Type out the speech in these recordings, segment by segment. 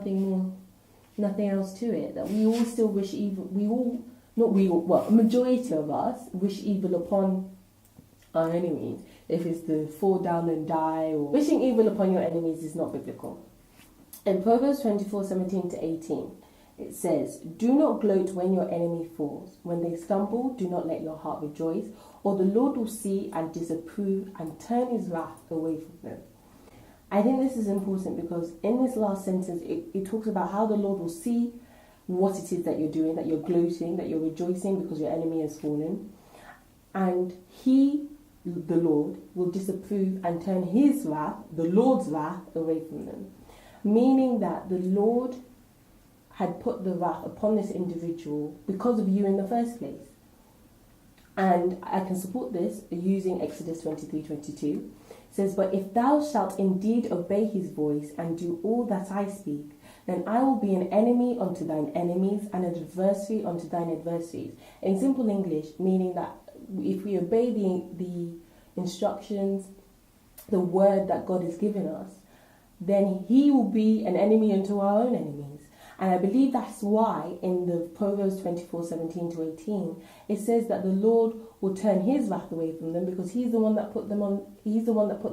nothing else to it. That we all still wish evil. A majority of us wish evil upon our enemies. If it's to fall down and die, or wishing evil upon your enemies is not biblical. In Proverbs 24:17-18, it says, "Do not gloat when your enemy falls. When they stumble, do not let your heart rejoice, or the Lord will see and disapprove and turn his wrath away from them." I think this is important because in this last sentence, it talks about how the Lord will see what it is that you're doing, that you're gloating, that you're rejoicing because your enemy has fallen. And he, the Lord, will disapprove and turn his wrath, the Lord's wrath, away from them. Meaning that the Lord had put the wrath upon this individual because of you in the first place. And I can support this using Exodus 23:22. It says, "But if thou shalt indeed obey his voice and do all that I speak, then I will be an enemy unto thine enemies and an adversary unto thine adversaries." In simple English, meaning that if we obey the instructions, the word that God has given us, then he will be an enemy unto our own enemies. And I believe that's why in the Proverbs 24:17-18, it says that the Lord will turn his wrath away from them because he's the one that put the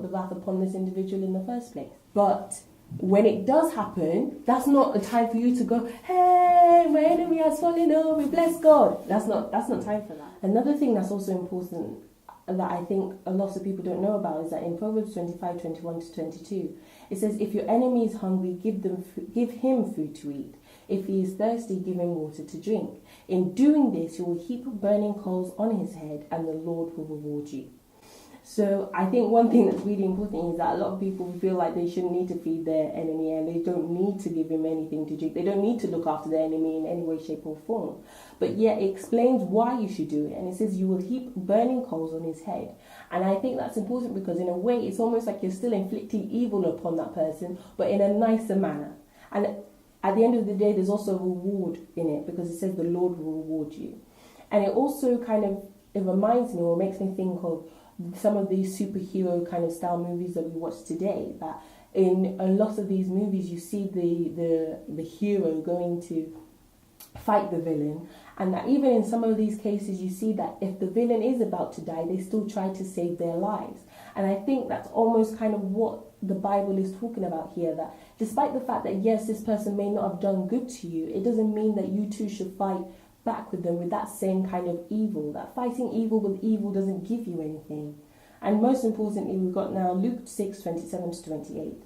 wrath upon this individual in the first place. But when it does happen, that's not a time for you to go, "Hey, my enemy has fallen over, bless God." That's not time for that. Another thing that's also important that I think a lot of people don't know about is that in Proverbs 25:21-22, it says, "If your enemy is hungry, give him food to eat. If he is thirsty, give him water to drink. In doing this, you will heap burning coals on his head, and the Lord will reward you." So I think one thing that's really important is that a lot of people feel like they shouldn't need to feed their enemy and they don't need to give him anything to drink. They don't need to look after their enemy in any way, shape or form. But yet it explains why you should do it. And it says you will heap burning coals on his head. And I think that's important because in a way it's almost like you're still inflicting evil upon that person, but in a nicer manner. And at the end of the day, there's also a reward in it because it says the Lord will reward you. And it also it reminds me or makes me think of some of these superhero kind of style movies that we watch today, that in a lot of these movies you see the hero going to fight the villain, and that even in some of these cases you see that if the villain is about to die, they still try to save their lives. And I think that's almost kind of what the Bible is talking about here, that despite the fact that yes, this person may not have done good to you, it doesn't mean that you too should fight back with them with that same kind of evil. That fighting evil with evil doesn't give you anything. And most importantly, we've got now Luke 6:27-28. It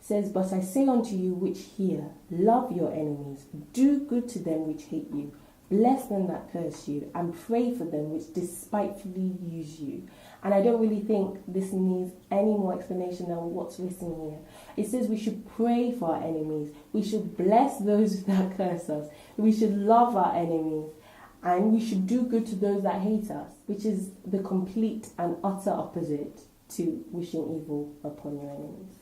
says, "But I say unto you which hear, love your enemies, do good to them which hate you, bless them that curse you, and pray for them which despitefully use you." And I don't really think this needs any more explanation than what's written here. It says we should pray for our enemies. We should bless those that curse us. We should love our enemies. And we should do good to those that hate us, which is the complete and utter opposite to wishing evil upon your enemies.